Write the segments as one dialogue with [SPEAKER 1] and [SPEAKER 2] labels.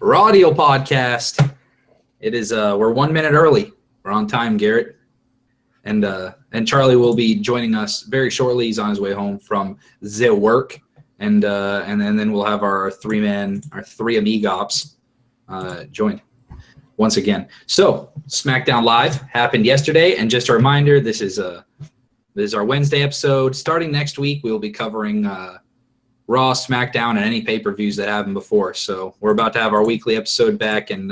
[SPEAKER 1] Audio podcast. It is we're 1 minute early. We're on time, Garrett. And Charlie will be joining us very shortly. He's on his way home from the work. And then we'll have our three amigops joined once again. So Smackdown Live happened yesterday, and just a reminder, this is our Wednesday episode. Starting next week, we will be covering Raw, SmackDown, and any pay-per-views that happened before. So we're about to have our weekly episode back, and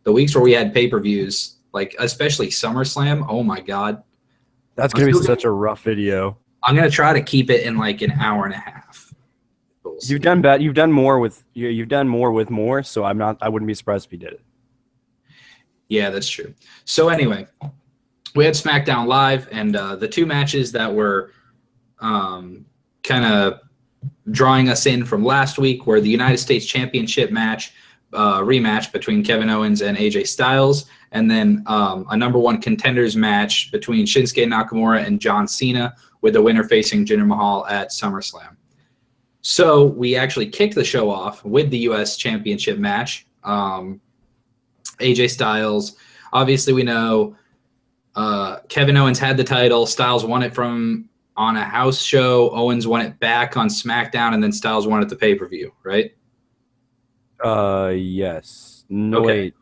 [SPEAKER 1] the weeks where we had pay-per-views, like especially SummerSlam, oh my God.
[SPEAKER 2] That's going to be such a rough video.
[SPEAKER 1] I'm going to try to keep it in like an hour and a half.
[SPEAKER 2] You've done more with more, so I wouldn't be surprised if you did it.
[SPEAKER 1] Yeah, that's true. So anyway, we had SmackDown Live, and the two matches that were kind of drawing us in from last week were the United States Championship match, rematch between Kevin Owens and AJ Styles, and then a number one contenders match between Shinsuke Nakamura and John Cena, with the winner facing Jinder Mahal at SummerSlam. So we actually kicked the show off with the U.S. Championship match. AJ Styles, obviously we know Kevin Owens had the title. Styles won it on a house show. Owens won it back on SmackDown, and then Styles won it at the pay-per-view, right?
[SPEAKER 2] Yes. No,
[SPEAKER 1] okay.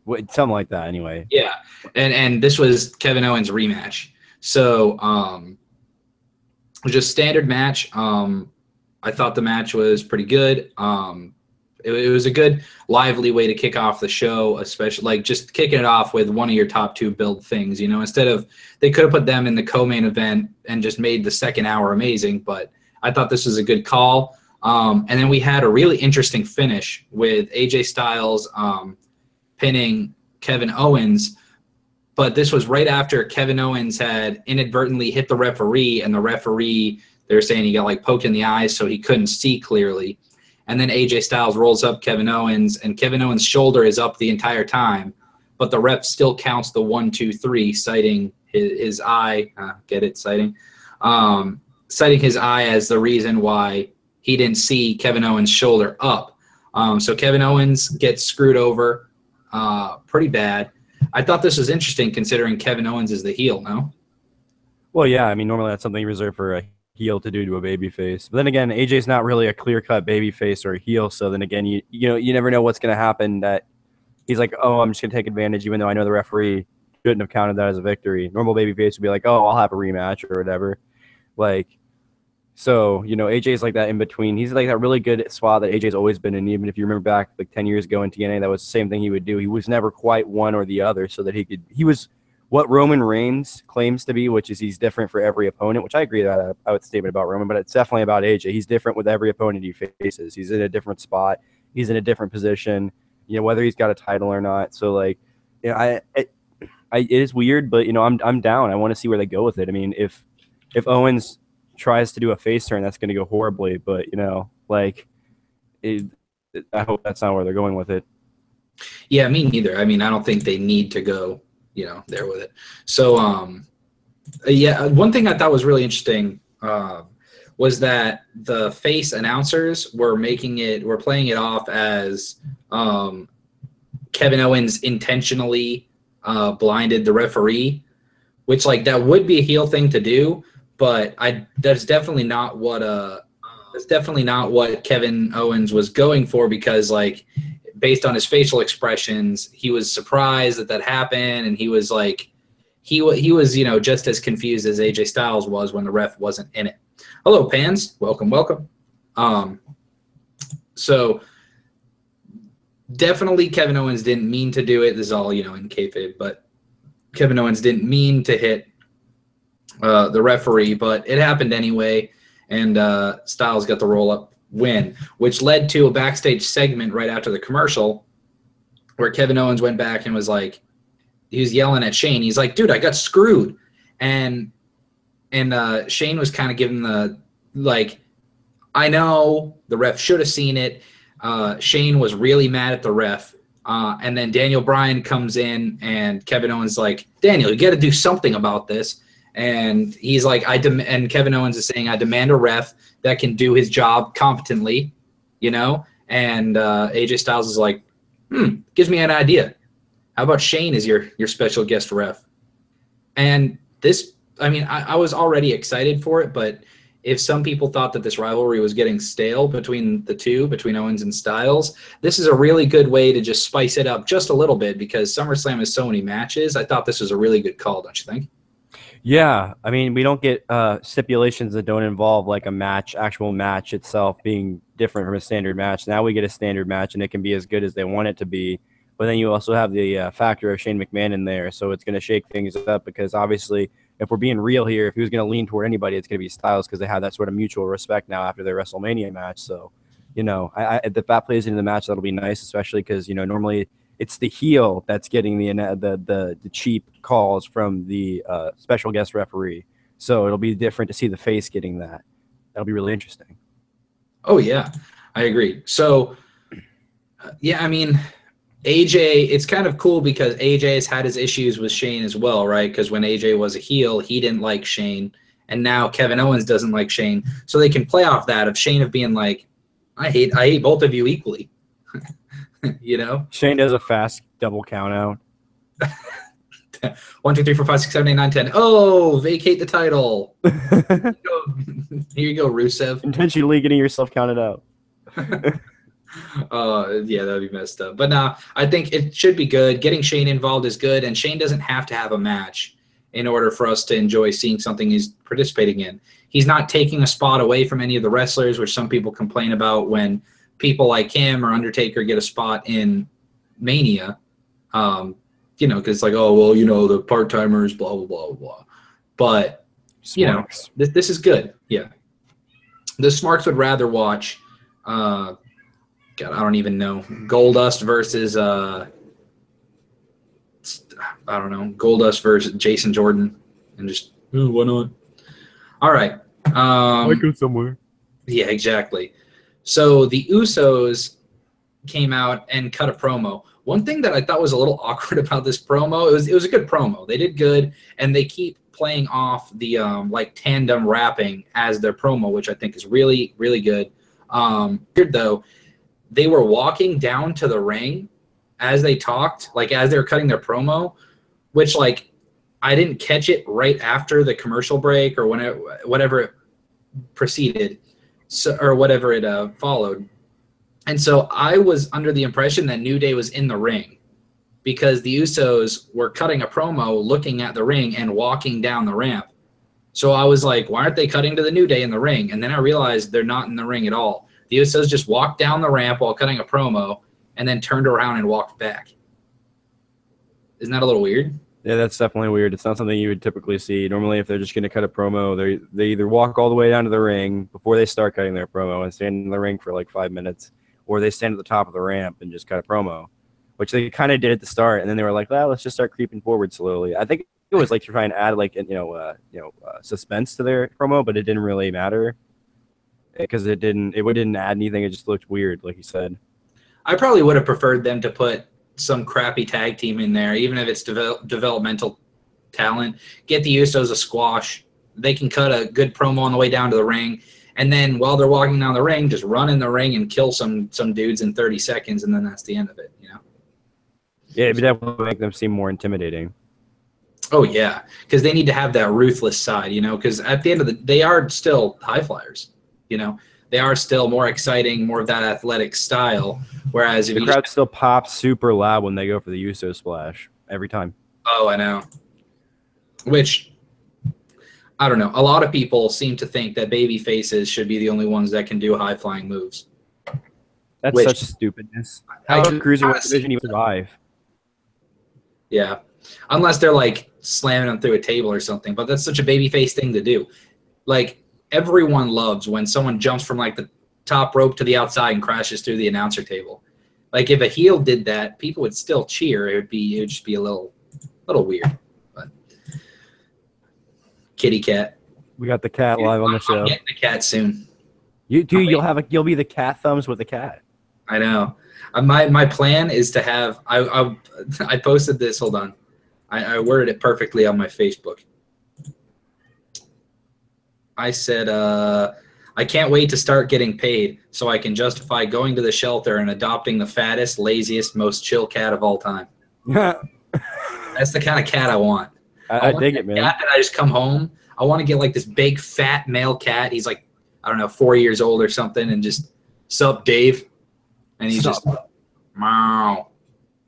[SPEAKER 2] Wait, something like that anyway.
[SPEAKER 1] Yeah, and this was Kevin Owens' rematch. So it was just standard match. I thought the match was pretty good. It was a good, lively way to kick off the show, especially like just kicking it off with one of your top two build things. Instead of they could have put them in the co-main event and just made the second hour amazing, but I thought this was a good call. And then we had a really interesting finish with AJ Styles pinning Kevin Owens, but this was right after Kevin Owens had inadvertently hit the referee, and the referee, they were saying he got like poked in the eyes so he couldn't see clearly. And then AJ Styles rolls up Kevin Owens, and Kevin Owens' shoulder is up the entire time, but the ref still counts the 1, 2, 3, citing his eye. Citing his eye as the reason why he didn't see Kevin Owens' shoulder up. So Kevin Owens gets screwed over pretty bad. I thought this was interesting considering Kevin Owens is the heel, no?
[SPEAKER 2] Well, yeah. I mean, normally that's something reserved for a heel to do to a babyface. But then again, AJ's not really a clear-cut babyface or a heel, so then again, you never know what's going to happen, that he's like, oh, I'm just going to take advantage, even though I know the referee shouldn't have counted that as a victory. Normal babyface would be like, oh, I'll have a rematch or whatever. So, AJ's like that in between. He's like that really good spot that AJ's always been in, even if you remember back like 10 years ago in TNA, that was the same thing he would do. He was never quite one or the other, so that he was what Roman Reigns claims to be, which is he's different for every opponent, which I agree with that statement about Roman, but it's definitely about AJ. He's different with every opponent he faces. He's in a different spot. He's in a different position, whether he's got a title or not. So, it is weird, but, I'm down. I want to see where they go with it. I mean, if Owens tries to do a face turn, that's going to go horribly, but, I hope that's not where they're going with it.
[SPEAKER 1] Yeah, me neither. I mean, I don't think they need to go there with it. So, one thing I thought was really interesting was that the face announcers were playing it off as Kevin Owens intentionally blinded the referee, which that would be a heel thing to do, but that's definitely not what Kevin Owens was going for, because based on his facial expressions, he was surprised that happened, and he was he was just as confused as AJ Styles was when the ref wasn't in it. Hello, Pans. Welcome. So definitely Kevin Owens didn't mean to do it. This is all in kayfabe, but Kevin Owens didn't mean to hit the referee, but it happened anyway, and Styles got the roll-up win, which led to a backstage segment right after the commercial where Kevin Owens went back and was he was yelling at Shane. He's like, dude, I got screwed. And Shane was kind of giving I know the ref should have seen it. Shane was really mad at the ref. And then Daniel Bryan comes in, and Kevin Owens like, Daniel, you got to do something about this. And he's like, and Kevin Owens is saying, I demand a ref that can do his job competently, And AJ Styles is like, gives me an idea. How about Shane as your special guest ref? And this, I mean, I was already excited for it, but if some people thought that this rivalry was getting stale between the two, between Owens and Styles, this is a really good way to just spice it up just a little bit because SummerSlam has so many matches. I thought this was a really good call, don't you think?
[SPEAKER 2] Yeah, I mean, we don't get stipulations that don't involve like a match, actual match itself being different from a standard match. Now we get a standard match, and it can be as good as they want it to be. But then you also have the factor of Shane McMahon in there, so it's going to shake things up because obviously, if we're being real here, if he was going to lean toward anybody, it's going to be Styles because they have that sort of mutual respect now after their WrestleMania match. So, you know, if that plays into the match, that'll be nice, especially because, you know, normally it's the heel that's getting the cheap calls from the special guest referee. So it'll be different to see the face getting that. That'll be really interesting.
[SPEAKER 1] Oh, yeah, I agree. So, yeah, I mean, AJ, it's kind of cool because AJ has had his issues with Shane as well, right? Because when AJ was a heel, he didn't like Shane. And now Kevin Owens doesn't like Shane. So they can play off that of Shane of being like, I hate both of you equally. You know?
[SPEAKER 2] Shane does a fast double count out.
[SPEAKER 1] 1, 2, 3, 4, 5, 6, 7, 8, 9, 10. Oh, vacate the title. Here you go, Rusev.
[SPEAKER 2] Intentionally getting yourself counted out.
[SPEAKER 1] Yeah, that would be messed up. But no, I think it should be good. Getting Shane involved is good, and Shane doesn't have to have a match in order for us to enjoy seeing something he's participating in. He's not taking a spot away from any of the wrestlers, which some people complain about when people like him or Undertaker get a spot in Mania. You know, because it's like, oh, well, you know, the part-timers, blah, blah, blah, blah. But, you know, this is good. Yeah. The Smarks would rather watch, God, I don't even know, Goldust versus, I don't know, Goldust versus Jason Jordan. And just, why not? All right.
[SPEAKER 2] I go somewhere.
[SPEAKER 1] Yeah, exactly. So the Usos came out and cut a promo. One thing that I thought was a little awkward about this promo, it was a good promo. They did good, and they keep playing off the like tandem rapping as their promo, which I think is really, really good. Weird though, they were walking down to the ring as they talked, like as they were cutting their promo, which like I didn't catch it right after the commercial break or whatever it preceded, so or whatever it followed. And so I was under the impression that New Day was in the ring because the Usos were cutting a promo, looking at the ring, and walking down the ramp. So I was like, why aren't they cutting to the New Day in the ring? And then I realized they're not in the ring at all. The Usos just walked down the ramp while cutting a promo and then turned around and walked back. Isn't that a little weird?
[SPEAKER 2] Yeah, that's definitely weird. It's not something you would typically see. Normally, if they're just going to cut a promo, they either walk all the way down to the ring before they start cutting their promo and stand in the ring for like 5 minutes, or they stand at the top of the ramp and just cut a promo, which they kind of did at the start, and then they were like, well, let's just start creeping forward slowly. I think it was like to try and add like suspense to their promo, but it didn't really matter because it didn't add anything. It just looked weird, like you said.
[SPEAKER 1] I probably would have preferred them to put some crappy tag team in there, even if it's developmental talent. Get the Usos a squash. They can cut a good promo on the way down to the ring. And then while they're walking down the ring, just run in the ring and kill some dudes in 30 seconds, and then that's the end of it, you know?
[SPEAKER 2] Yeah, it would definitely make them seem more intimidating.
[SPEAKER 1] Oh, yeah, because they need to have that ruthless side, you know, because at the end of the day, they are still high flyers, you know? They are still more exciting, more of that athletic style, whereas if
[SPEAKER 2] the crowd still pops super loud when they go for the Uso splash every time.
[SPEAKER 1] Oh, I know. Which, I don't know. A lot of people seem to think that baby faces should be the only ones that can do high-flying moves.
[SPEAKER 2] That's such stupidness. How does Cruiserweight division even survive?
[SPEAKER 1] Yeah. Unless they're, like, slamming them through a table or something. But that's such a babyface thing to do. Like, everyone loves when someone jumps from, like, the top rope to the outside and crashes through the announcer table. Like, if a heel did that, people would still cheer. It would just be a little weird. Kitty cat.
[SPEAKER 2] We got the cat live on the show.
[SPEAKER 1] I'm getting the cat soon.
[SPEAKER 2] You'll be the cat thumbs with the cat.
[SPEAKER 1] I know. My plan is to have. I posted this. Hold on. I worded it perfectly on my Facebook. I said I I can't wait to start getting paid so I can justify going to the shelter and adopting the fattest, laziest, most chill cat of all time. That's the kind of cat I want.
[SPEAKER 2] I dig it, man.
[SPEAKER 1] Cat that I just come home. I want to get like this big, fat male cat. He's like, I don't know, 4 years old or something, and just, sup, Dave? And he's just, meow.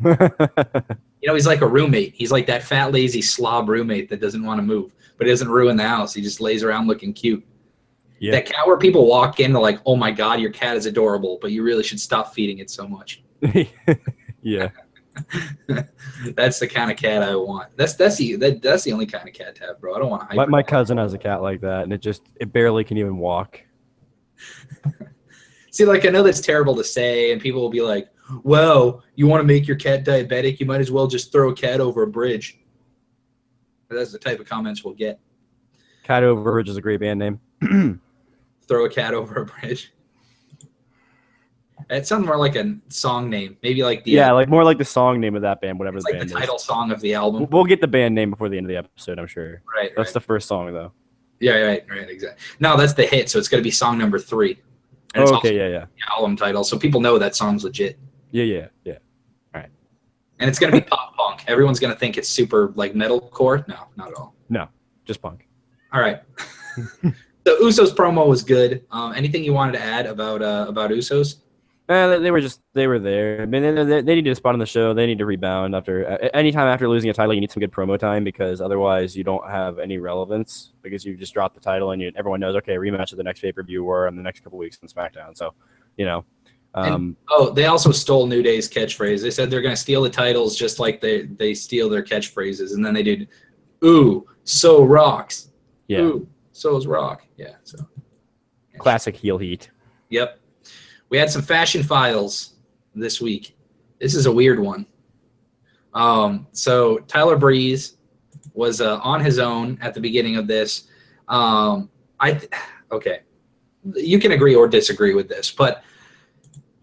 [SPEAKER 1] You know, he's like a roommate. He's like that fat, lazy slob roommate that doesn't want to move, but he doesn't ruin the house. He just lays around looking cute. Yeah. That cat where people walk in, they're like, oh my God, your cat is adorable, but you really should stop feeding it so much.
[SPEAKER 2] Yeah.
[SPEAKER 1] That's the kind of cat I want. That's the only kind of cat to have, bro. I don't want to.
[SPEAKER 2] My cousin has a cat like that, and it barely can even walk.
[SPEAKER 1] See, like, I know that's terrible to say, and people will be like, well, you want to make your cat diabetic? You might as well just throw a cat over a bridge. But that's the type of comments we'll get.
[SPEAKER 2] Cat Over a Bridge is a great band name.
[SPEAKER 1] Throw a cat over a bridge. It sounds more like a song name. Maybe like the
[SPEAKER 2] like more like the song name of that band, whatever the band is.
[SPEAKER 1] Like the title song of the album.
[SPEAKER 2] We'll get the band name before the end of the episode, I'm sure.
[SPEAKER 1] Right.
[SPEAKER 2] That's the first song, though.
[SPEAKER 1] Yeah, right, exactly. No, that's the hit, so it's going to be song number 3. And it's
[SPEAKER 2] okay,
[SPEAKER 1] also the album title, so people know that song's legit.
[SPEAKER 2] Yeah. All right.
[SPEAKER 1] And it's going to be pop punk. Everyone's going to think it's super, like, metalcore. No, not at all.
[SPEAKER 2] No, just punk.
[SPEAKER 1] All right. The Usos promo was good. Anything you wanted to add about Usos?
[SPEAKER 2] They were there. I mean, they needed a spot on the show. They need to rebound anytime after losing a title. You need some good promo time because otherwise you don't have any relevance because you just dropped the title and everyone knows, okay, rematch of the next pay-per-view or in the next couple weeks on SmackDown. So, you know.
[SPEAKER 1] They also stole New Day's catchphrase. They said they're going to steal the titles just like they steal their catchphrases, and then they did, ooh, so rocks.
[SPEAKER 2] Yeah.
[SPEAKER 1] Ooh, so's rock. Yeah. So.
[SPEAKER 2] Classic heel heat.
[SPEAKER 1] Yep. We had some fashion files this week. This is a weird one. So Tyler Breeze was on his own at the beginning of this. Okay. You can agree or disagree with this, but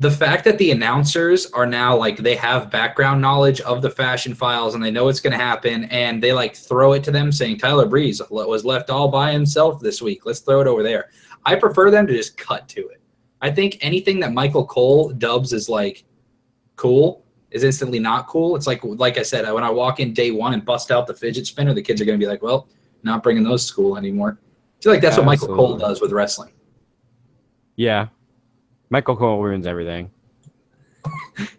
[SPEAKER 1] the fact that the announcers are now like they have background knowledge of the fashion files and they know what's going to happen and they like throw it to them saying Tyler Breeze was left all by himself this week. Let's throw it over there. I prefer them to just cut to it. I think anything that Michael Cole dubs as like cool is instantly not cool. It's like I said, when I walk in day one and bust out the fidget spinner, the kids are going to be like, well, not bringing those to school anymore. I feel like that's what Michael Cole does with wrestling.
[SPEAKER 2] Yeah. Michael Cole ruins everything.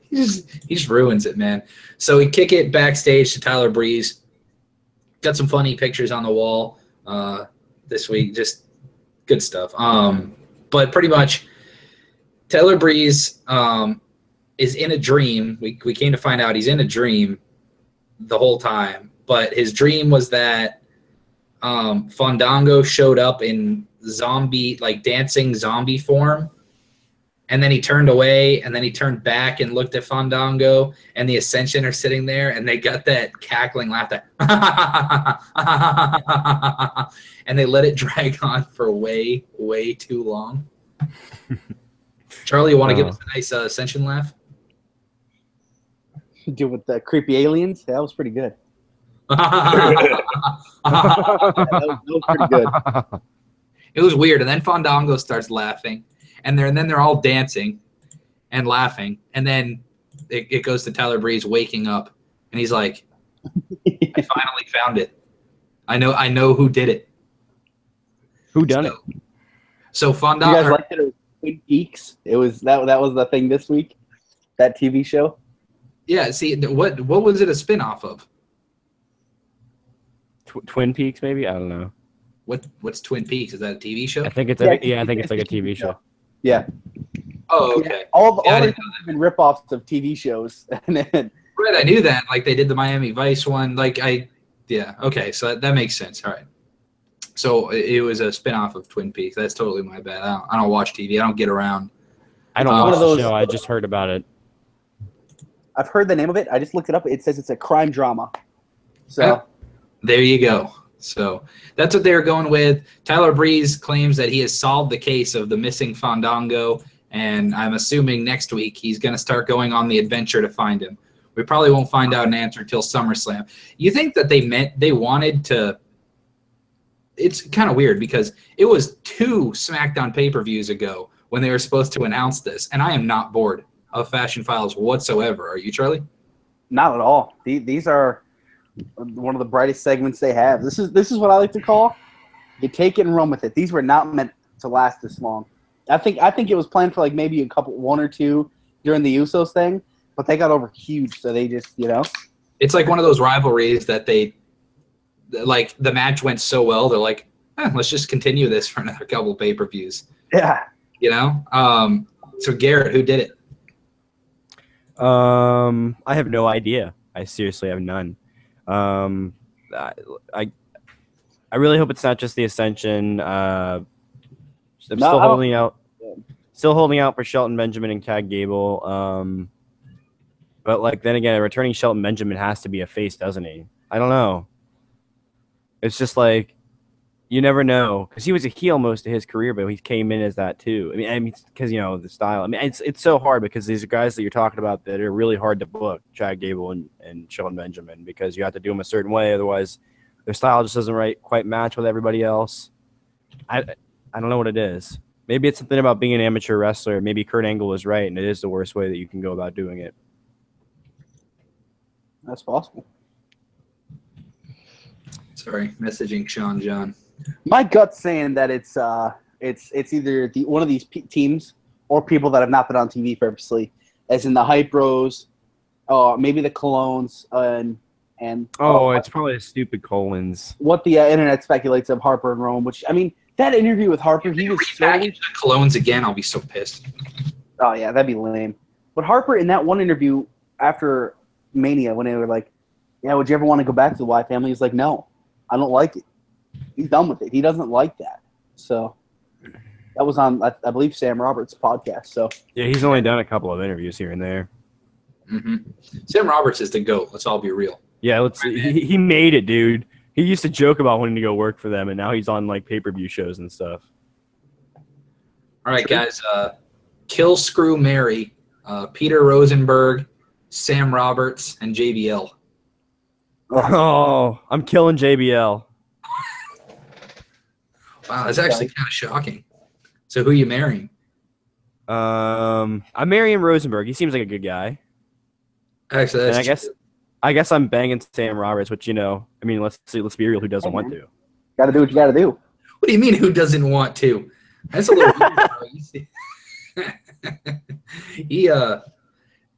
[SPEAKER 1] He just ruins it, man. So we kick it backstage to Tyler Breeze. Got some funny pictures on the wall this week. Just good stuff. But pretty much Tyler Breeze is in a dream. We came to find out he's in a dream the whole time. But his dream was that Fandango showed up in zombie, like dancing zombie form. And then he turned away, and then he turned back and looked at Fandango, and the Ascension are sitting there, and they got that cackling laugh, and they let it drag on for way, way too long. Charlie, you want to give us a nice Ascension laugh?
[SPEAKER 3] Do with the creepy aliens? That was pretty good.
[SPEAKER 1] that
[SPEAKER 3] was pretty good.
[SPEAKER 1] It was weird, and then Fandango starts laughing. And then they're all dancing and laughing. And then it goes to Tyler Breeze waking up. And he's like, I finally found it. I know who did it.
[SPEAKER 2] Who done it?
[SPEAKER 1] So Fandango.
[SPEAKER 3] You guys liked it? It was Twin Peaks. It was that was the thing this week. That TV show.
[SPEAKER 1] Yeah. See, what was it a spinoff of?
[SPEAKER 2] Twin Peaks, maybe? I don't know.
[SPEAKER 1] What's Twin Peaks? Is that a TV show?
[SPEAKER 2] I think it's I think it's like a TV show.
[SPEAKER 3] Yeah.
[SPEAKER 1] Oh, okay.
[SPEAKER 3] All these have been ripoffs of TV shows. And then,
[SPEAKER 1] right, I knew that. Like they did the Miami Vice one. Yeah. Okay, so that makes sense. All right. So it was a spinoff of Twin Peaks. That's totally my bad. I don't watch TV. I don't get around.
[SPEAKER 2] I don't watch the show. I just heard about it.
[SPEAKER 3] I've heard the name of it. I just looked it up. It says it's a crime drama. So
[SPEAKER 1] there you go. So that's what they're going with. Tyler Breeze claims that he has solved the case of the missing Fandango, and I'm assuming next week he's going to start going on the adventure to find him. We probably won't find out an answer till SummerSlam. You think that they wanted to it's kind of weird because it was 2 SmackDown pay-per-views ago when they were supposed to announce this, and I am not bored of Fashion Files whatsoever. Are you, Charlie?
[SPEAKER 3] Not at all. These are one of the brightest segments they have. This is what I like to call you take it and run with it. These were not meant to last this long. I think it was planned for like maybe one or two during the Usos thing, but they got over huge, so they just
[SPEAKER 1] It's like one of those rivalries that they like. The match went so well, they're like, let's just continue this for another couple pay-per-views.
[SPEAKER 3] Yeah.
[SPEAKER 1] So Garrett, who did it?
[SPEAKER 2] I have no idea. I seriously have none. I really hope it's not just the Ascension. I'm still holding out. Still holding out for Shelton Benjamin and Chad Gable. But like then again, returning Shelton Benjamin has to be a face, doesn't he? I don't know. It's just like you never know because he was a heel most of his career, but he came in as that too. I mean, because the style. I mean, it's so hard because these are guys that you're talking about that are really hard to book, Chad Gable and Shelton Benjamin, because you have to do them a certain way, otherwise their style just doesn't quite match with everybody else. I don't know what it is. Maybe it's something about being an amateur wrestler. Maybe Kurt Angle is right, and it is the worst way that you can go about doing it.
[SPEAKER 3] That's possible.
[SPEAKER 1] Sorry, messaging Sean John.
[SPEAKER 3] My gut's saying that it's either one of these teams or people that have not been on TV purposely, as in the Hype Bros, maybe the Colognes, and
[SPEAKER 2] it's probably the stupid Colons.
[SPEAKER 3] What the internet speculates of Harper and Rome, which I mean, that interview with Harper, he was so.
[SPEAKER 1] The Colognes again, I'll be so pissed.
[SPEAKER 3] Oh yeah, that'd be lame. But Harper in that one interview after Mania, when they were like, "Yeah, would you ever want to go back to the Y family?" He's like, "No, I don't like it." He's done with it. He doesn't like that. So that was on, I believe, Sam Roberts' podcast. So
[SPEAKER 2] yeah, he's only done a couple of interviews here and there.
[SPEAKER 1] Mm-hmm. Sam Roberts is the GOAT. Let's all be real.
[SPEAKER 2] Yeah, he made it, dude. He used to joke about wanting to go work for them, and now he's on like pay-per-view shows and stuff.
[SPEAKER 1] All right, guys. Kill, Screw, Marry, Peter Rosenberg, Sam Roberts, and JBL.
[SPEAKER 2] Oh, I'm killing JBL.
[SPEAKER 1] Wow, that's actually kind of shocking. So who are you marrying?
[SPEAKER 2] I'm marrying Rosenberg. He seems like a good guy.
[SPEAKER 1] Actually, that's
[SPEAKER 2] I guess I'm banging Sam Roberts, which I mean, let's be real. Who doesn't want to?
[SPEAKER 3] Got to do what you got to do.
[SPEAKER 1] What do you mean? Who doesn't want to? That's a little weird, bro. You see? I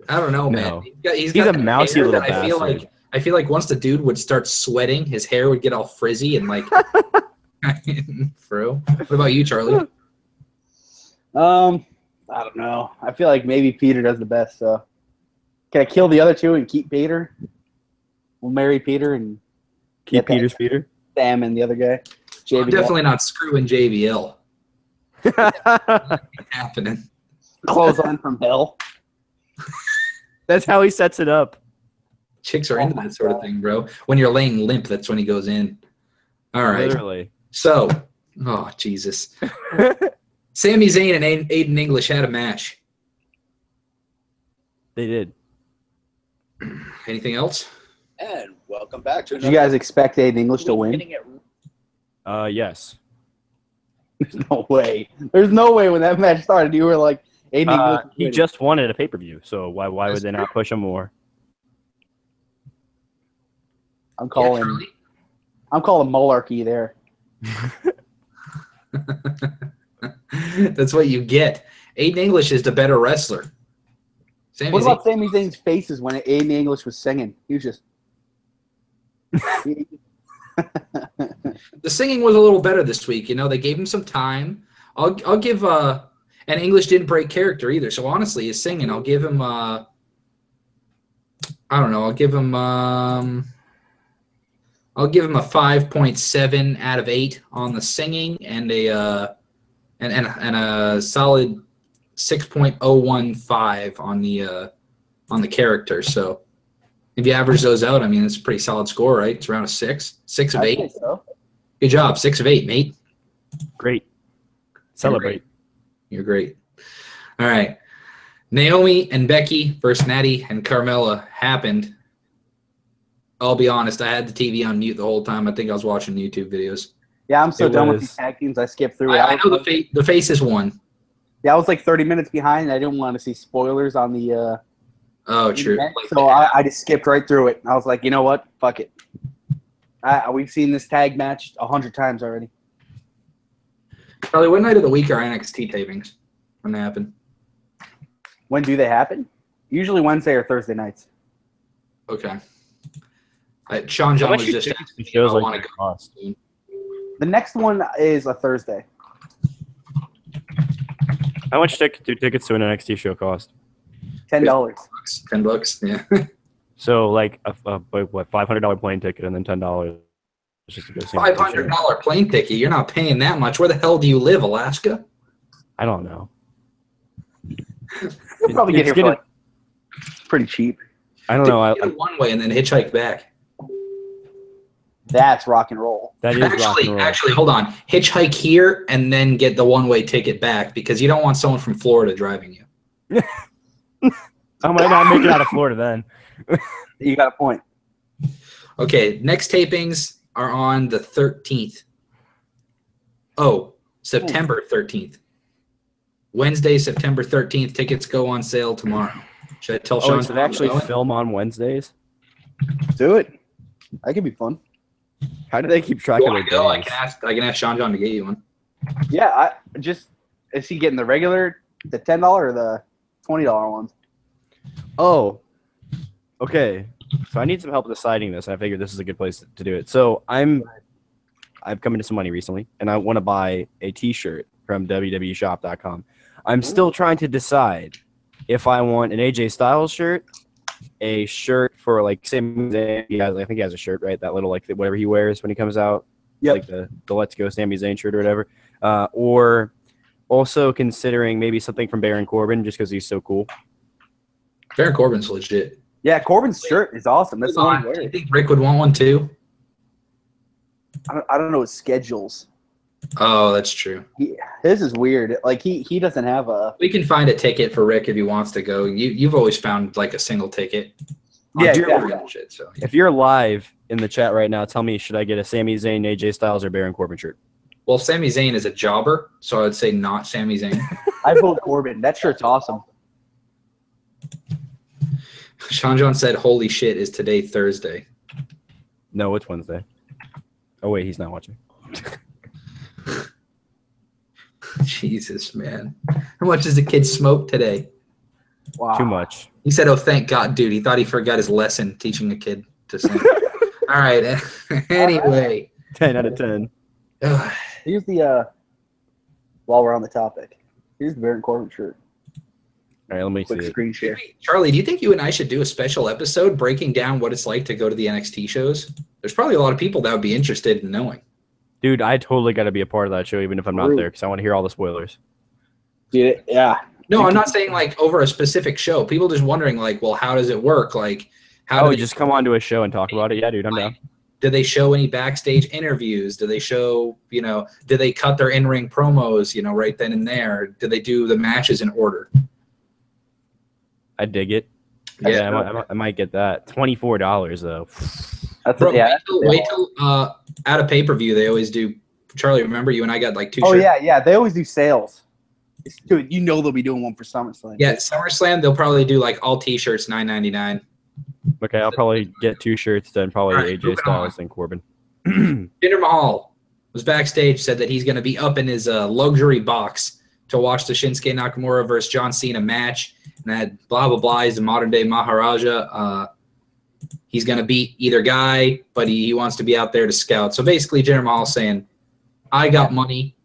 [SPEAKER 1] don't know, man.
[SPEAKER 2] No.
[SPEAKER 1] He's got
[SPEAKER 2] a mousy little bastard.
[SPEAKER 1] I feel like once the dude would start sweating, his hair would get all frizzy and like. Fro. What about you, Charlie?
[SPEAKER 3] I don't know. I feel like maybe Peter does the best. So, can I kill the other two and keep Peter? We'll marry Peter and
[SPEAKER 2] keep Peter's Peter.
[SPEAKER 3] Sam and the other guy.
[SPEAKER 1] I'm definitely not screwing JBL. Ain't happening.
[SPEAKER 3] Close on from hell.
[SPEAKER 2] That's how he sets it up.
[SPEAKER 1] Chicks are into that sort of thing, bro. When you're laying limp, that's when he goes in. All right.
[SPEAKER 2] Literally.
[SPEAKER 1] So, oh, Jesus. Sami Zayn and Aiden English had a match.
[SPEAKER 2] They did.
[SPEAKER 1] Anything else?
[SPEAKER 4] And welcome back to
[SPEAKER 3] Did you guys expect Aiden English to win?
[SPEAKER 2] Yes.
[SPEAKER 3] There's no way. There's no way when that match started you were like, Aiden English.
[SPEAKER 2] He just won at a pay-per-view, so why would they not push him more?
[SPEAKER 3] I'm calling malarkey there.
[SPEAKER 1] That's what you get. Aiden English is the better wrestler.
[SPEAKER 3] What about Sami Zayn's faces when Aiden English was singing? He was just.
[SPEAKER 1] The singing was a little better this week. They gave him some time. I'll give and English didn't break character either. So honestly, his singing, I'll give him I don't know. I'll give him a 5.7 out of 8 on the singing and a solid 6.015 on the character. So if you average those out, I mean, it's a pretty solid score, right? It's around a 6 of 8.
[SPEAKER 3] So.
[SPEAKER 1] Good job, 6 of 8, mate.
[SPEAKER 2] Great. Celebrate.
[SPEAKER 1] You're great. All right. Naomi and Becky versus Natty and Carmella happened. I'll be honest, I had the TV on mute the whole time. I think I was watching YouTube videos.
[SPEAKER 3] Yeah, I'm so
[SPEAKER 2] It
[SPEAKER 3] done with
[SPEAKER 2] was-
[SPEAKER 3] these tag teams. I skipped through it.
[SPEAKER 1] I know the faces won.
[SPEAKER 3] Yeah, I was like 30 minutes behind, and I didn't want to see spoilers on the
[SPEAKER 1] Oh, true.
[SPEAKER 3] event, so I just skipped right through it. I was like, you know what? Fuck it. We've seen this tag match 100 times already.
[SPEAKER 1] Charlie, what night of the week are NXT tapings? When they happen?
[SPEAKER 3] When do they happen? Usually Wednesday or Thursday nights.
[SPEAKER 1] Okay. Sean
[SPEAKER 2] How
[SPEAKER 1] John
[SPEAKER 2] much
[SPEAKER 1] was
[SPEAKER 2] do
[SPEAKER 1] just
[SPEAKER 2] tickets to
[SPEAKER 1] asking
[SPEAKER 2] shows
[SPEAKER 1] if I
[SPEAKER 2] like
[SPEAKER 1] want
[SPEAKER 2] that
[SPEAKER 1] to
[SPEAKER 2] cost?
[SPEAKER 1] go.
[SPEAKER 3] The next one is a Thursday.
[SPEAKER 2] How much do tickets to an NXT show cost?
[SPEAKER 3] $10.
[SPEAKER 1] $10, yeah.
[SPEAKER 2] So like a $500 plane ticket and then $10 just to go see an NXT show.
[SPEAKER 1] $500 plane ticket. You're not paying that much. Where the hell do you live, Alaska?
[SPEAKER 2] I don't know.
[SPEAKER 3] You'll probably get
[SPEAKER 2] It's
[SPEAKER 3] here for like pretty cheap.
[SPEAKER 2] I don't know.
[SPEAKER 1] Get a one way and then hitchhike back.
[SPEAKER 3] That's rock and roll.
[SPEAKER 2] That is rock and roll.
[SPEAKER 1] Actually, hold on. Hitchhike here and then get the one-way ticket back because you don't want someone from Florida driving you.
[SPEAKER 2] I might not make it out of Florida then.
[SPEAKER 3] You got a point.
[SPEAKER 1] Okay, next tapings are on the 13th. Oh, September 13th. Wednesday, September 13th. Tickets go on sale tomorrow. Should I tell Sean?
[SPEAKER 2] Does it actually film on Wednesdays?
[SPEAKER 3] Do it. That could be fun.
[SPEAKER 2] How do they keep track of their
[SPEAKER 1] Go? I
[SPEAKER 2] days?
[SPEAKER 1] can ask Sean John to get you one.
[SPEAKER 3] Yeah, is he getting the regular, the $10 or the $20 ones?
[SPEAKER 2] Oh, okay. So I need some help deciding this, and I figured this is a good place to do it. So I've come into some money recently, and I want to buy a T-shirt from www.shop.com. I'm still trying to decide if I want an AJ Styles shirt, a shirt for like Sami Zayn. I think he has a shirt, right? That little like whatever he wears when he comes out, like the Let's Go Sami Zayn shirt or whatever. Or also considering maybe something from Baron Corbin just because he's so cool.
[SPEAKER 1] Baron Corbin's legit.
[SPEAKER 3] Yeah, Corbin's shirt is awesome. That's the one he
[SPEAKER 1] Do you
[SPEAKER 3] wears.
[SPEAKER 1] think Rick would want one too?
[SPEAKER 3] I don't know his schedules.
[SPEAKER 1] Oh, that's true.
[SPEAKER 3] His is weird. Like he doesn't have a.
[SPEAKER 1] We can find a ticket for Rick if he wants to go. You've always found like a single ticket. on
[SPEAKER 3] Yeah,
[SPEAKER 1] Twitter
[SPEAKER 3] yeah.
[SPEAKER 1] and shit, so, yeah.
[SPEAKER 2] If you're live in the chat right now, tell me, should I get a Sami Zayn, AJ Styles, or Baron Corbin shirt?
[SPEAKER 1] Well, Sami Zayn is a jobber, so I would say not Sami Zayn.
[SPEAKER 3] I vote Corbin. That shirt's awesome.
[SPEAKER 1] Sean John said, "Holy shit, is today Thursday?"
[SPEAKER 2] No, it's Wednesday. Oh, wait, he's not watching.
[SPEAKER 1] Jesus, man. How much does the kid smoke today?
[SPEAKER 3] Wow.
[SPEAKER 2] Too much.
[SPEAKER 1] He said, "Oh, thank God, dude." He thought he forgot his lesson teaching a kid to sing. All right. Anyway.
[SPEAKER 2] 10 out of 10.
[SPEAKER 3] Here's the while we're on the topic. Here's the Baron Corbin shirt.
[SPEAKER 2] All right, let me
[SPEAKER 3] Quick
[SPEAKER 2] see it.
[SPEAKER 3] screen share.
[SPEAKER 1] Charlie, do you think you and I should do a special episode breaking down what it's like to go to the NXT shows? There's probably a lot of people that would be interested in knowing.
[SPEAKER 2] Dude, I totally got to be a part of that show, even if I'm not there, because I want to hear all the spoilers.
[SPEAKER 3] Dude, yeah.
[SPEAKER 1] No, I'm not saying like over a specific show. People just wondering like, well, how does it work? Like, how
[SPEAKER 2] Oh,
[SPEAKER 1] do they,
[SPEAKER 2] just come on to a show and talk about it? Yeah, dude, I'm down.
[SPEAKER 1] do they show any backstage interviews? Do they show, do they cut their in-ring promos, right then and there? Do they do the matches in order?
[SPEAKER 2] I dig it.
[SPEAKER 1] Yeah.
[SPEAKER 2] I might get that. $24, though.
[SPEAKER 3] That's
[SPEAKER 1] Bro,
[SPEAKER 3] yeah.
[SPEAKER 1] wait till at a pay-per-view they always do. Charlie, remember you and I got like 2
[SPEAKER 3] Oh
[SPEAKER 1] shirts?
[SPEAKER 3] yeah. They always do sales. Dude, they'll be doing one for SummerSlam.
[SPEAKER 1] Yeah, SummerSlam they'll probably do like all T-shirts $9.99.
[SPEAKER 2] Okay, I'll probably get 2 shirts, then probably
[SPEAKER 1] All right,
[SPEAKER 2] AJ
[SPEAKER 1] moving
[SPEAKER 2] Styles and Corbin.
[SPEAKER 1] Jinder Mahal was backstage, said that he's going to be up in his luxury box to watch the Shinsuke Nakamura versus John Cena match. And that blah, blah, blah. He's the modern-day Maharaja. He's going to beat either guy, but he wants to be out there to scout. So basically, Jinder Mahal saying, I got money.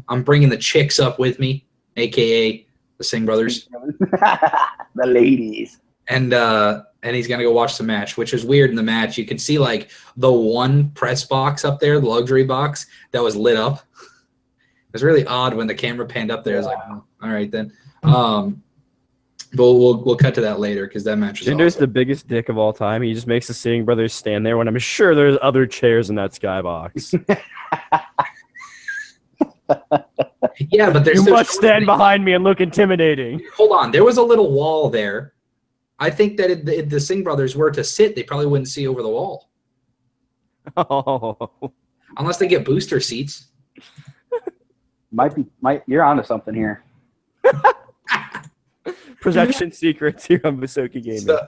[SPEAKER 1] I'm bringing the chicks up with me, a.k.a. the Singh brothers.
[SPEAKER 3] The ladies.
[SPEAKER 1] And he's going to go watch the match, which is weird in the match. You can see, like, the one press box up there, the luxury box, that was lit up. It was really odd when the camera panned up there. I was like, oh, all right, then. But we'll cut to that later because that match is
[SPEAKER 2] Jinder's
[SPEAKER 1] awesome.
[SPEAKER 2] the biggest dick of all time. He just makes the Singh brothers stand there when I'm sure there's other chairs in that skybox.
[SPEAKER 1] Yeah, but
[SPEAKER 2] You must stand behind me and look intimidating.
[SPEAKER 1] Hold on. There was a little wall there. I think that if the Singh brothers were to sit, they probably wouldn't see over the wall.
[SPEAKER 2] Oh.
[SPEAKER 1] unless they get booster seats.
[SPEAKER 3] You're onto something here.
[SPEAKER 2] Production secrets here on Visokii Gaming.
[SPEAKER 1] So,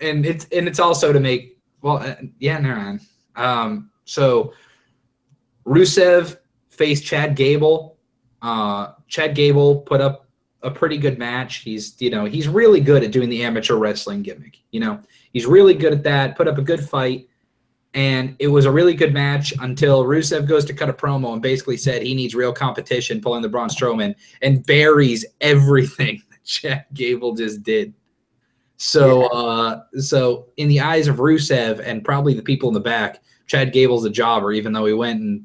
[SPEAKER 1] and it's also to make never mind. So Rusev faced Chad Gable. Chad Gable put up a pretty good match. He's really good at doing the amateur wrestling gimmick. He's really good at that. Put up a good fight, and it was a really good match until Rusev goes to cut a promo and basically said he needs real competition, pulling the Braun Strowman, and buries everything that Chad Gable just did. So, so in the eyes of Rusev and probably the people in the back, Chad Gable's a jobber, even though he went and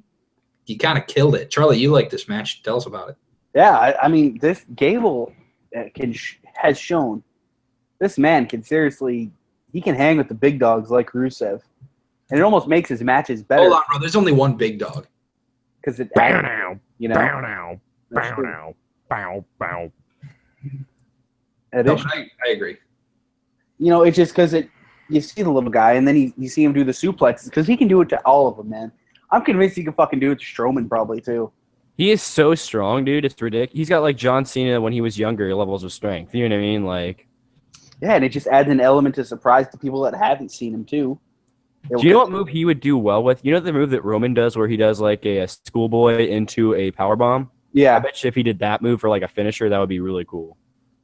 [SPEAKER 1] he kind of killed it. Charlie, you like this match? Tell us about it.
[SPEAKER 3] Yeah, I mean, this Gable has shown this man can he can hang with the big dogs like Rusev, and it almost makes his matches better.
[SPEAKER 1] Hold on, bro. There's only one big dog.
[SPEAKER 3] Because it,
[SPEAKER 2] Bow now,
[SPEAKER 3] you know,
[SPEAKER 2] bow now, bow now, bow bow.
[SPEAKER 1] I agree.
[SPEAKER 3] It's just because you see the little guy, and then you see him do the suplexes because he can do it to all of them, man. I'm convinced he can fucking do it to Strowman probably too.
[SPEAKER 2] He is so strong, dude. It's ridiculous. He's got like John Cena when he was younger levels of strength. You know what I mean? Like,
[SPEAKER 3] yeah, and it just adds an element of surprise to people that haven't seen him too.
[SPEAKER 2] Do you know what move he would do well with? You know the move that Roman does where he does like a schoolboy into a powerbomb?
[SPEAKER 3] Yeah.
[SPEAKER 2] I bet you if he did that move for like a finisher, that would be really cool.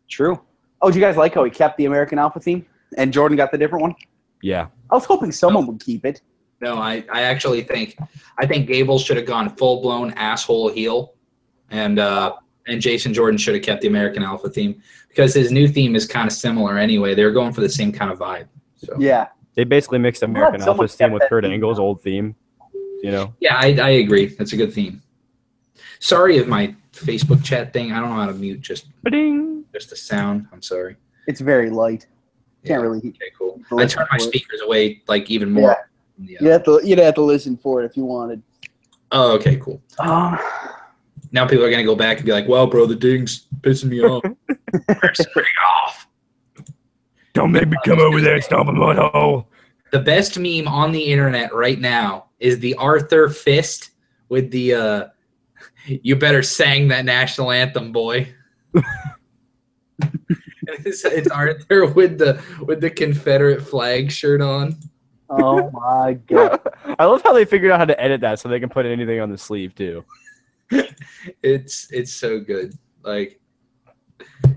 [SPEAKER 3] True. Oh, do you guys like how he kept the American Alpha theme and Jordan got the different one?
[SPEAKER 2] Yeah.
[SPEAKER 3] I was hoping someone would keep it.
[SPEAKER 1] No, I actually think Gable should have gone full blown asshole heel, and Jason Jordan should have kept the American Alpha theme because his new theme is kind of similar anyway. They were going for the same kind of vibe. So
[SPEAKER 3] yeah,
[SPEAKER 2] they basically mixed American Alpha's theme with Kurt Angle's old theme.
[SPEAKER 1] Yeah, I agree. That's a good theme. Sorry if my Facebook chat thing. I don't know how to mute just the sound. I'm sorry.
[SPEAKER 3] It's very light. Can't really.
[SPEAKER 1] Okay, cool. I turned my speakers away like even more.
[SPEAKER 3] Yeah. You'd have to listen for it if you wanted.
[SPEAKER 1] Oh, okay, cool. Now people are gonna go back and be like, "Well, bro, the ding's pissing me off." Bring off.
[SPEAKER 2] Don't make me come over there and stomp a mud hole.
[SPEAKER 1] The best meme on the internet right now is the Arthur fist with the "You better sang that national anthem, boy." It's Arthur with the Confederate flag shirt on.
[SPEAKER 3] Oh my god!
[SPEAKER 2] I love how they figured out how to edit that so they can put anything on the sleeve too.
[SPEAKER 1] It's so good. Like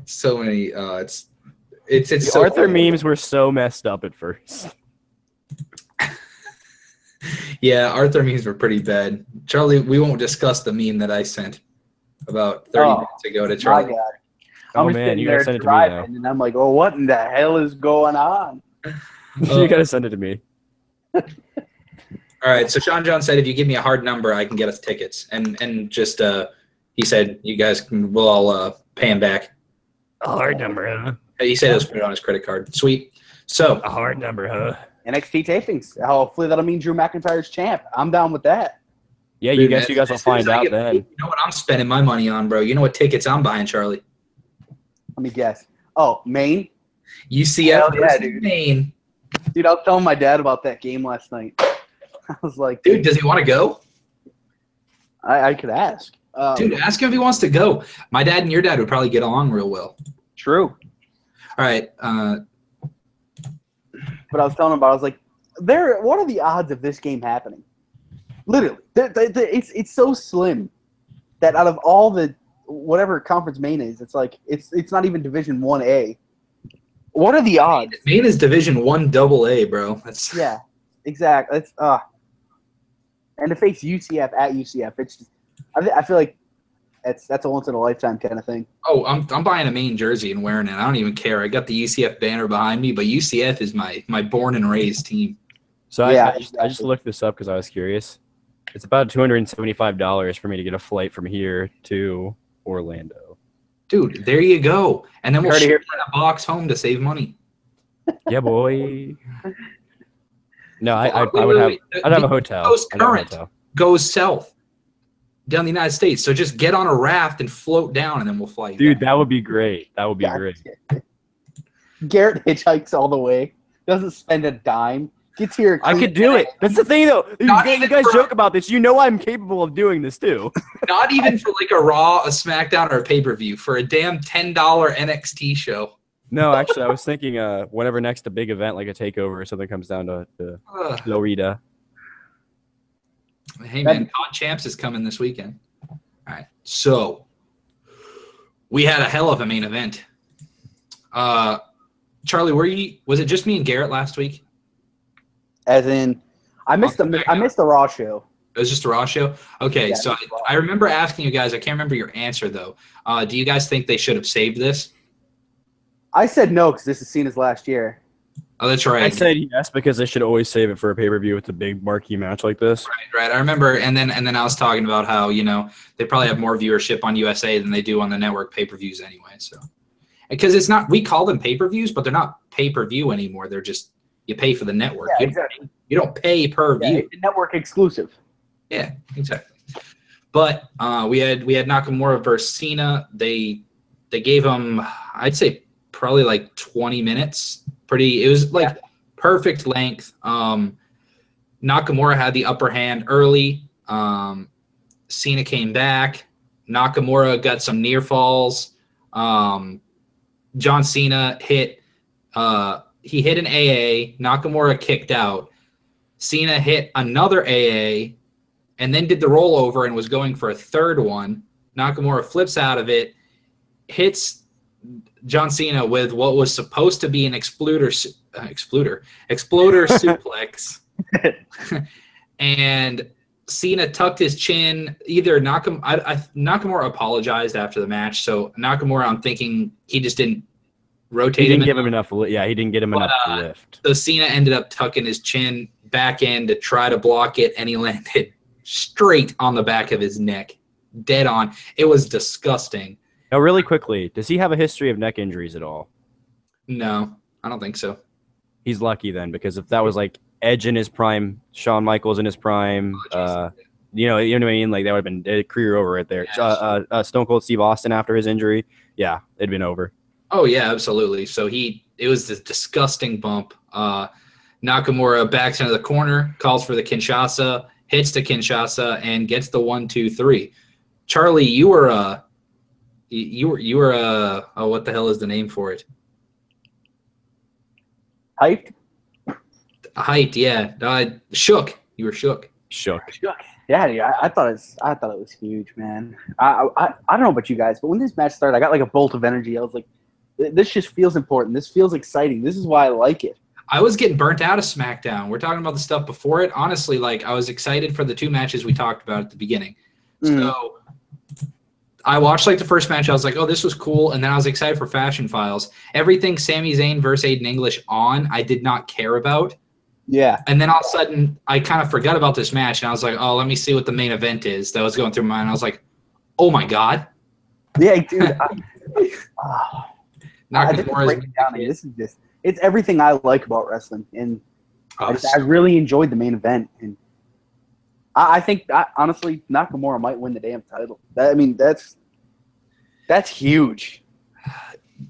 [SPEAKER 1] so many. It's
[SPEAKER 2] the
[SPEAKER 1] so
[SPEAKER 2] Arthur
[SPEAKER 1] cool.
[SPEAKER 2] memes were so messed up at first.
[SPEAKER 1] Yeah, Arthur memes were pretty bad. Charlie, we won't discuss the meme that I sent about 30 minutes ago to Charlie.
[SPEAKER 3] My god.
[SPEAKER 2] Oh
[SPEAKER 3] I'm
[SPEAKER 2] man, you
[SPEAKER 3] gotta
[SPEAKER 2] gotta send it to me now.
[SPEAKER 3] and I'm like, oh, what in the hell is going on?
[SPEAKER 2] You gotta send it to me.
[SPEAKER 1] All right, so Sean John said if you give me a hard number, I can get us tickets, and just he said you guys we'll all pay him back.
[SPEAKER 2] A hard number, huh?
[SPEAKER 1] He said he'll put it on his credit card. Sweet. So
[SPEAKER 2] A hard number, huh?
[SPEAKER 3] NXT tapings. Hopefully that'll mean Drew McIntyre's champ. I'm down with that.
[SPEAKER 2] Yeah,
[SPEAKER 1] dude,
[SPEAKER 2] you guys will find out then.
[SPEAKER 1] You know what I'm spending my money on, bro? You know what tickets I'm buying, Charlie?
[SPEAKER 3] Let me guess. Oh, Maine?
[SPEAKER 1] UCF
[SPEAKER 3] Hell yeah,
[SPEAKER 1] versus
[SPEAKER 3] dude.
[SPEAKER 1] Maine.
[SPEAKER 3] Dude, I was telling my dad about that game last night. I was like,
[SPEAKER 1] Dude, does he want to go?
[SPEAKER 3] I could ask.
[SPEAKER 1] Dude, ask him if he wants to go. My dad and your dad would probably get along real well.
[SPEAKER 3] True.
[SPEAKER 1] All right.
[SPEAKER 3] But I was telling him about, I was like, what are the odds of this game happening? Literally. It's so slim that out of all the whatever conference Maine is, it's like it's not even Division 1A. What are the odds?
[SPEAKER 1] Maine is Division 1 AA, bro. That's
[SPEAKER 3] Yeah, exactly. It's and to face UCF at UCF, it's just, I feel like that's a once in a lifetime kind of thing.
[SPEAKER 1] Oh, I'm buying a Maine jersey and wearing it. I don't even care. I got the UCF banner behind me, but UCF is my born and raised team.
[SPEAKER 2] So
[SPEAKER 3] Yeah,
[SPEAKER 2] I just looked this up because I was curious. It's about $275 for me to get a flight from here to Orlando.
[SPEAKER 1] Dude, there you go. And then we'll
[SPEAKER 3] Heard it
[SPEAKER 1] ship
[SPEAKER 3] here.
[SPEAKER 1] a box home to save money.
[SPEAKER 2] Yeah, boy. No, I'd have a hotel.
[SPEAKER 1] Goes
[SPEAKER 2] I'd have a
[SPEAKER 1] current.
[SPEAKER 2] hotel.
[SPEAKER 1] Goes south down the United States. So just get on a raft and float down, and then we'll fly you
[SPEAKER 2] Dude,
[SPEAKER 1] back.
[SPEAKER 2] that would be great. That would be
[SPEAKER 3] God.
[SPEAKER 2] great.
[SPEAKER 3] Garrett hitchhikes all the way. Doesn't spend a dime. Gets here.
[SPEAKER 2] I could do it. That's the thing, though. You guys joke about this. You know I'm capable of doing this, too.
[SPEAKER 1] Not even for like a Raw, a SmackDown, or a pay-per-view. For a damn $10 NXT show.
[SPEAKER 2] No, actually, I was thinking whenever next a big event like a takeover or something comes down to Florida.
[SPEAKER 1] Hey, man, Con Champs is coming this weekend. All right, so we had a hell of a main event. Charlie, was it just me and Garrett last week?
[SPEAKER 3] As in, I missed the Raw show.
[SPEAKER 1] It was just a Raw show? Okay,
[SPEAKER 3] Yeah,
[SPEAKER 1] so I remember asking you guys, I can't remember your answer, though. Do you guys think they should have saved this?
[SPEAKER 3] I said no because this is Cena's last year.
[SPEAKER 1] Oh, that's right.
[SPEAKER 2] I said yes because they should always save it for a pay-per-view with a big marquee match like this.
[SPEAKER 1] Right. I remember, and then I was talking about how, they probably have more viewership on USA than they do on the network pay-per-views anyway. So, because it's not, we call them pay-per-views, but they're not pay-per-view anymore. They're just, you pay for the network.
[SPEAKER 3] Yeah, exactly.
[SPEAKER 1] You don't pay per view.
[SPEAKER 3] It's network exclusive.
[SPEAKER 1] Yeah, exactly. But we had Nakamura versus Cena. They gave him, I'd say, probably like 20 minutes. It was like perfect length. Nakamura had the upper hand early. Cena came back. Nakamura got some near falls. John Cena hit an AA. Nakamura kicked out. Cena hit another AA and then did the rollover and was going for a third one. Nakamura flips out of it, hits John Cena with what was supposed to be an exploder suplex. And Cena tucked his chin. Either Nakamura apologized after the match, so Nakamura, I'm thinking he just didn't rotate him.
[SPEAKER 2] He didn't give him enough. Yeah, he didn't get him enough lift.
[SPEAKER 1] So Cena ended up tucking his chin back in to try to block it, and he landed straight on the back of his neck, dead on. It was disgusting.
[SPEAKER 2] Now, really quickly, does he have a history of neck injuries at all?
[SPEAKER 1] No, I don't think so.
[SPEAKER 2] He's lucky then, because if that was like Edge in his prime, Shawn Michaels in his prime, you know what I mean? Like that would have been a career over right there. Yeah, Stone Cold Steve Austin after his injury, yeah, it'd been over.
[SPEAKER 1] Oh yeah, absolutely. So it was this disgusting bump. Nakamura backs into the corner, calls for the Kinshasa, hits the Kinshasa, and gets the 1-2-3. Charlie, you were what the hell is the name for it?
[SPEAKER 3] Hyped?
[SPEAKER 1] Hyped, yeah. Shook. You were shook.
[SPEAKER 2] Shook.
[SPEAKER 3] Yeah. I thought it was huge, man. I don't know about you guys, but when this match started, I got like a bolt of energy. I was like, this just feels important. This feels exciting. This is why I like it.
[SPEAKER 1] I was getting burnt out of SmackDown. We're talking about the stuff before it. Honestly, like I was excited for the two matches we talked about at the beginning. So I watched like the first match. I was like, oh, this was cool. And then I was excited for Fashion Files. Everything Sami Zayn versus Aiden English I did not care about.
[SPEAKER 3] Yeah.
[SPEAKER 1] And then all of a sudden, I kind of forgot about this match. And I was like, oh, let me see what the main event is. That was going through my mind. I was like, oh, my God.
[SPEAKER 3] Yeah, dude. It's everything I like about wrestling. And I really enjoyed the main event. And I think, honestly, Nakamura might win the damn title. That's huge.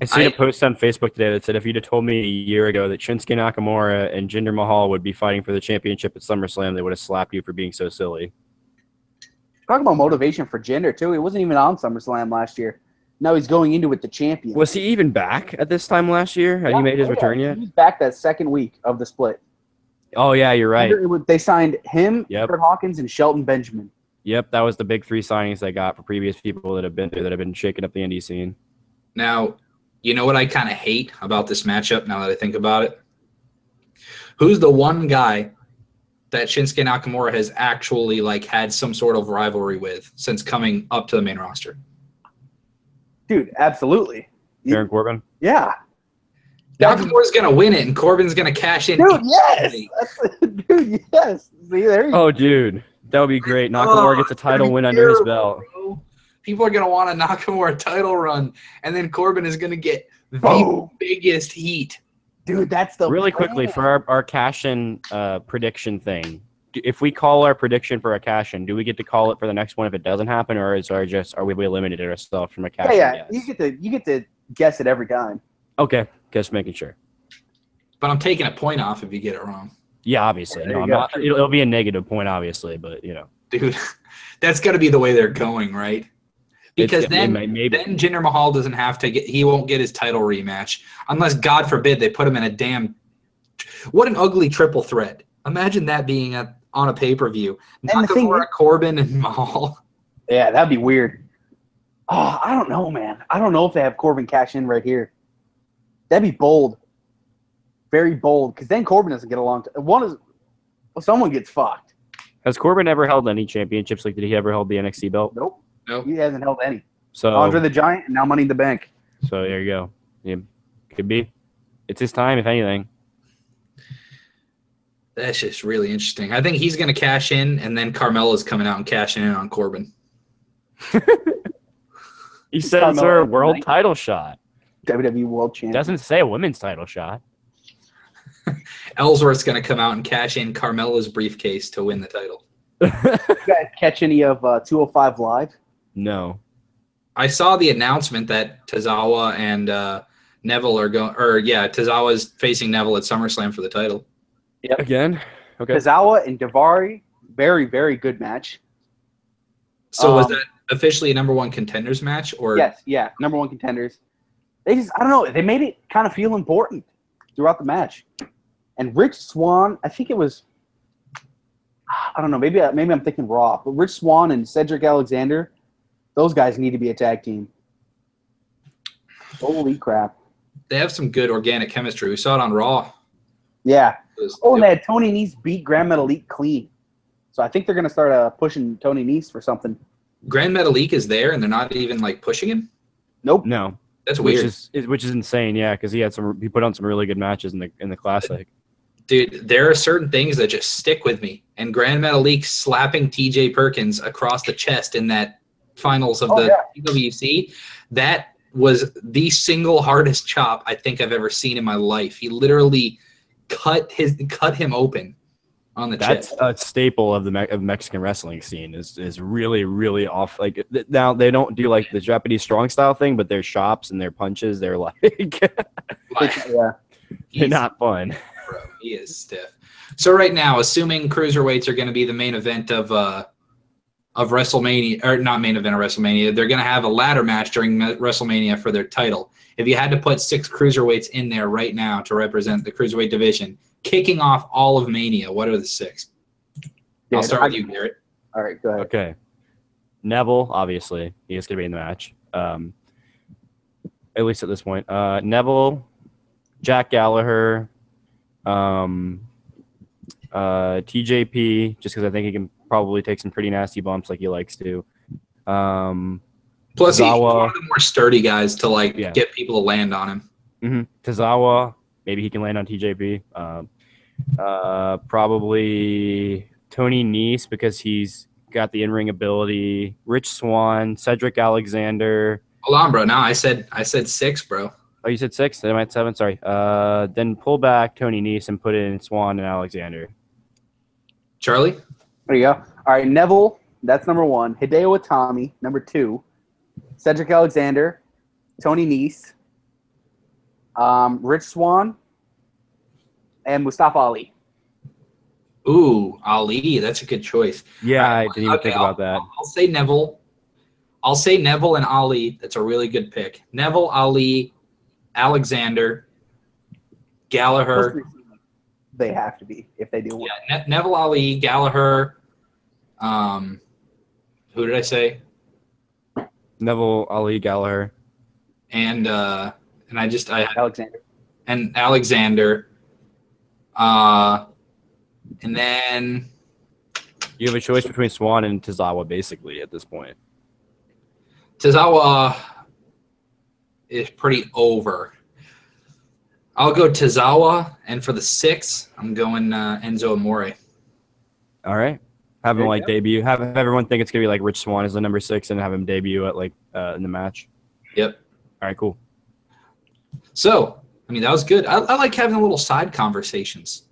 [SPEAKER 2] I seen a post on Facebook today that said if you'd have told me a year ago that Shinsuke Nakamura and Jinder Mahal would be fighting for the championship at SummerSlam, they would have slapped you for being so silly.
[SPEAKER 3] Talk about motivation for Jinder, too. He wasn't even on SummerSlam last year. Now he's going into it the champion.
[SPEAKER 2] Was he even back at this time last year? Had he made his return yet?
[SPEAKER 3] He was back that second week of the split.
[SPEAKER 2] Oh, yeah, you're right.
[SPEAKER 3] They signed him, Kurt Hawkins, and Shelton Benjamin.
[SPEAKER 2] Yep, that was the big three signings they got for previous people that have been there, that have been shaking up the indie scene.
[SPEAKER 1] Now, you know what I kind of hate about this matchup now that I think about it? Who's the one guy that Shinsuke Nakamura has actually like had some sort of rivalry with since coming up to the main roster?
[SPEAKER 3] Dude, absolutely.
[SPEAKER 2] Baron Corbin?
[SPEAKER 3] Yeah.
[SPEAKER 1] Nakamura's going to win it, and Corbin's going to cash in.
[SPEAKER 3] Dude, yes. Dude, yes. See, there you go.
[SPEAKER 2] Oh, dude. That would be great. Nakamura gets a title win under his belt.
[SPEAKER 1] Bro. People are going to want a Nakamura title run, and then Corbin is going to get the biggest heat.
[SPEAKER 3] Dude, that's the
[SPEAKER 2] Really quickly, for our cash-in prediction thing, if we call our prediction for a cash-in, do we get to call it for the next one if it doesn't happen, or are we eliminated ourselves from a cash-in?
[SPEAKER 3] Yeah. You get to guess it every time.
[SPEAKER 2] Okay, just making sure.
[SPEAKER 1] But I'm taking a point off if you get it wrong.
[SPEAKER 2] Yeah, obviously.
[SPEAKER 3] There
[SPEAKER 2] No,
[SPEAKER 3] you
[SPEAKER 2] I'm
[SPEAKER 3] go.
[SPEAKER 2] not. It'll be a negative point, obviously, but
[SPEAKER 1] Dude, that's got to be the way they're going, right? Because then Jinder Mahal doesn't have to he won't get his title rematch unless, God forbid, they put him in a damn. What an ugly triple threat! Imagine that being on a pay-per-view.
[SPEAKER 3] And the thing
[SPEAKER 1] Nakamura,
[SPEAKER 3] is,
[SPEAKER 1] Corbin, and Mahal.
[SPEAKER 3] yeah, that'd be weird. Oh, I don't know, man. I don't know if they have Corbin cash in right here. That'd be bold. Very bold, because then Corbin doesn't get along. Someone gets fucked.
[SPEAKER 2] Has Corbin ever held any championships? Like, did he ever hold the NXT belt?
[SPEAKER 3] Nope.
[SPEAKER 1] Nope.
[SPEAKER 3] He hasn't held any.
[SPEAKER 2] So
[SPEAKER 3] Andre the Giant, and now Money in the Bank.
[SPEAKER 2] So there you go. Yeah, could be. It's his time, if anything.
[SPEAKER 1] That's just really interesting. I think he's going to cash in, and then Carmella's coming out and cashing in on Corbin.
[SPEAKER 2] He said it's her world title shot.
[SPEAKER 3] WWE World Champion.
[SPEAKER 2] Doesn't say a women's title shot.
[SPEAKER 1] Ellsworth's going to come out and cash in Carmella's briefcase to win the title.
[SPEAKER 3] You guys catch any of 205 Live?
[SPEAKER 2] No.
[SPEAKER 1] I saw the announcement that Tozawa and Neville are going, Tozawa's facing Neville at SummerSlam for the title.
[SPEAKER 3] Yep.
[SPEAKER 2] Again? Okay.
[SPEAKER 3] Tozawa and Daivari, very, very good match.
[SPEAKER 1] So was that officially a number one contenders match? Or
[SPEAKER 3] Yes, yeah, number one contenders. They just, I don't know, they made it kind of feel important throughout the match. And Rich Swann, I think it was, I don't know, maybe I'm thinking Raw, but Rich Swann and Cedric Alexander, those guys need to be a tag team. Holy crap.
[SPEAKER 1] They have some good organic chemistry. We saw it on Raw.
[SPEAKER 3] Yeah. And they had Tony Nese beat Grand Metalik clean. So I think they're going to start pushing Tony Nese for something.
[SPEAKER 1] Grand Metalik is there, and they're not even like pushing him.
[SPEAKER 3] Nope.
[SPEAKER 2] No.
[SPEAKER 1] That's weird.
[SPEAKER 2] Which is insane, yeah, because he put on some really good matches in the classic.
[SPEAKER 1] Dude, there are certain things that just stick with me. And Grand Metalik slapping T.J. Perkins across the chest in that finals of the PWC, that was the single hardest chop I think I've ever seen in my life. He literally cut him open on the chest.
[SPEAKER 2] That's a staple of the Mexican wrestling scene. Is really, really off. Like, now they don't do like the Japanese strong style thing, but their chops and their punches, they're like
[SPEAKER 3] Yeah.
[SPEAKER 2] they're not fun.
[SPEAKER 1] Bro, he is stiff. So right now, assuming cruiserweights are going to be the main event of WrestleMania, or not main event of WrestleMania, they're going to have a ladder match during WrestleMania for their title. If you had to put 6 cruiserweights in there right now to represent the cruiserweight division, kicking off all of Mania, what are the 6? I'll start with you, Garrett.
[SPEAKER 3] All right, go ahead.
[SPEAKER 2] Okay. Neville, obviously, he is going to be in the match. At least at this point. Neville, Jack Gallagher, TJP, just because I think he can probably take some pretty nasty bumps like he likes to.
[SPEAKER 1] Plus, he's one of the more sturdy guys to get people to land on him.
[SPEAKER 2] Mm-hmm. Tozawa, maybe he can land on TJP. Probably Tony Nese because he's got the in-ring ability. Rich Swann, Cedric Alexander.
[SPEAKER 1] Hold on, bro. No, I said 6, bro.
[SPEAKER 2] Oh, you said 6? Then I'm at 7. Sorry. Then pull back Tony Nese and put in Swann and Alexander.
[SPEAKER 1] Charlie?
[SPEAKER 3] There you go. All right, Neville, that's number 1. Hideo Itami, number 2. Cedric Alexander, Tony Nese, Rich Swann, and Mustafa Ali.
[SPEAKER 1] Ooh, Ali, that's a good choice.
[SPEAKER 2] Yeah, I didn't even think about that.
[SPEAKER 1] I'll say Neville. I'll say Neville and Ali. That's a really good pick. Neville, Ali, Alexander, Gallagher.
[SPEAKER 3] They have to be if they do one.
[SPEAKER 1] Yeah, Neville, Ali, Gallagher. Who did I say?
[SPEAKER 2] Neville, Ali, Gallagher,
[SPEAKER 1] and
[SPEAKER 3] Alexander.
[SPEAKER 1] And Alexander. And then
[SPEAKER 2] you have a choice between Swann and Tozawa, basically, at this point.
[SPEAKER 1] Tozawa is pretty over. I'll go Tozawa, and for the 6, I'm going Enzo Amore.
[SPEAKER 2] All right. Have him debut. Have everyone think it's gonna be like Rich Swann is the number 6, and have him debut at in the match.
[SPEAKER 1] Yep.
[SPEAKER 2] All right. Cool.
[SPEAKER 1] So, I mean, that was good. I like having little side conversations.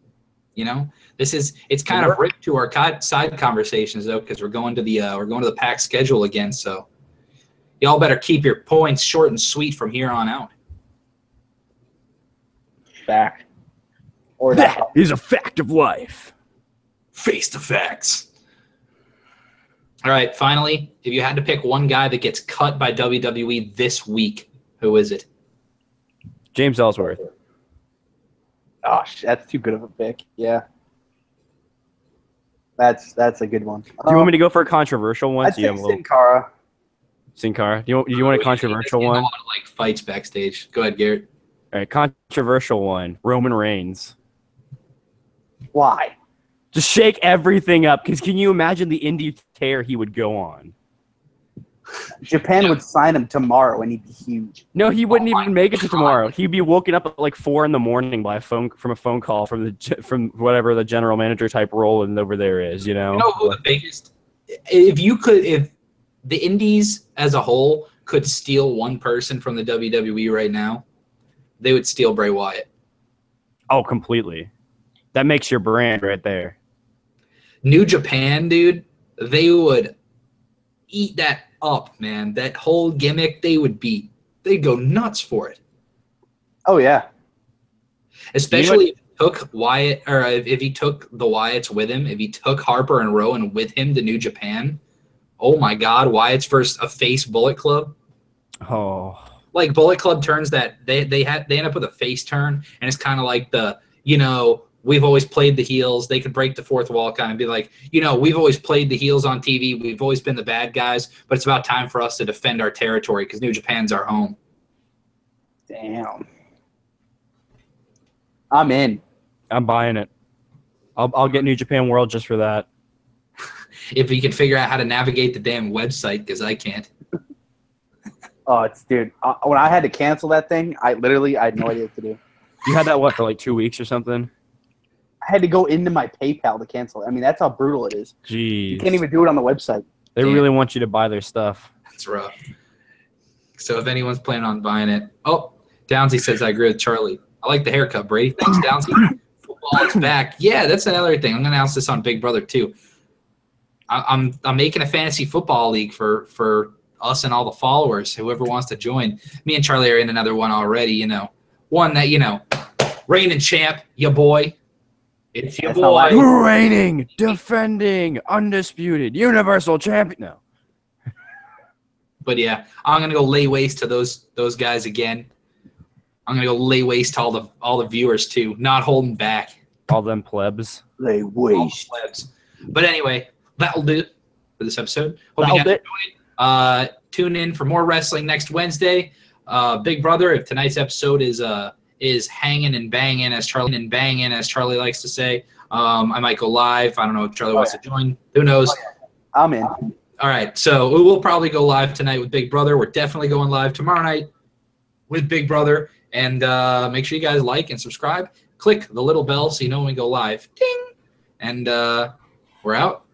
[SPEAKER 1] You know, it's kind of ripped to our side conversations though, because we're going to the pack schedule again. So, y'all better keep your points short and sweet from here on out.
[SPEAKER 3] Back. Or
[SPEAKER 2] That is a fact of life.
[SPEAKER 1] Face the facts. All right, finally, if you had to pick one guy that gets cut by WWE this week, who is it?
[SPEAKER 2] James Ellsworth.
[SPEAKER 3] Gosh, that's too good of a pick. Yeah. That's a good one.
[SPEAKER 2] Do you want me to go for a controversial one?
[SPEAKER 3] I'd say Sin Cara.
[SPEAKER 2] Sin Cara. Do you want a controversial one?
[SPEAKER 1] A lot of like fights backstage. Go ahead, Garrett.
[SPEAKER 2] All right, controversial one. Roman Reigns.
[SPEAKER 3] Why?
[SPEAKER 2] Just shake everything up, because can you imagine the indie tear he would go on?
[SPEAKER 3] Japan would sign him tomorrow, and he'd be huge.
[SPEAKER 2] No, he wouldn't even make it to tomorrow. He'd be woken up at like 4 a.m. by a phone call from whatever the general manager type role and over there is. You know
[SPEAKER 1] who the biggest? If the indies as a whole could steal one person from the WWE right now, they would steal Bray Wyatt.
[SPEAKER 2] Oh, completely. That makes your brand right there.
[SPEAKER 1] New Japan, dude, they would eat that up, man. That whole gimmick, they'd go nuts for it.
[SPEAKER 3] Oh yeah.
[SPEAKER 1] Especially if he took Wyatt, or if he took the Wyatts with him, if he took Harper and Rowan with him to New Japan. Oh my God, Wyatt's versus a face Bullet Club.
[SPEAKER 2] Oh.
[SPEAKER 1] Like Bullet Club turns that they end up with a face turn, and it's kind of like we've always played the heels. They could break the fourth wall kind of be like, we've always played the heels on TV. We've always been the bad guys, but it's about time for us to defend our territory because New Japan's our home.
[SPEAKER 3] Damn. I'm in.
[SPEAKER 2] I'm buying it. I'll get New Japan World just for that.
[SPEAKER 1] If we can figure out how to navigate the damn website, because I can't.
[SPEAKER 3] Oh, dude. When I had to cancel that thing, I had no idea what to do.
[SPEAKER 2] You had that, for like 2 weeks or something?
[SPEAKER 3] I had to go into my PayPal to cancel it. I mean, that's how brutal it is.
[SPEAKER 2] Jeez.
[SPEAKER 3] You can't even do it on the website.
[SPEAKER 2] They really want you to buy their stuff.
[SPEAKER 1] That's rough. So if anyone's planning on buying it. Oh, Downsy says, I agree with Charlie. I like the haircut, Brady. Thanks, Downsy. Football is back. Yeah, that's another thing. I'm going to announce this on Big Brother, too. I'm making a fantasy football league for us and all the followers, whoever wants to join. Me and Charlie are in another one already, One that, reigning champ, your boy. It's your boy.
[SPEAKER 2] Reigning, defending, undisputed, universal champion. No.
[SPEAKER 1] But yeah, I'm gonna go lay waste to those guys again. I'm gonna go lay waste to all the viewers too, not holding back.
[SPEAKER 2] All them plebs.
[SPEAKER 3] Lay waste.
[SPEAKER 1] But anyway, that'll do it for this episode. Hope you guys enjoyed. Tune in for more wrestling next Wednesday. Big Brother, if tonight's episode is hanging and banging, as Charlie likes to say. I might go live. I don't know if Charlie wants to join. Who knows?
[SPEAKER 3] I'm in.
[SPEAKER 1] All right, so we'll probably go live tonight with Big Brother. We're definitely going live tomorrow night with Big Brother. And make sure you guys like and subscribe. Click the little bell so you know when we go live. Ding! And we're out.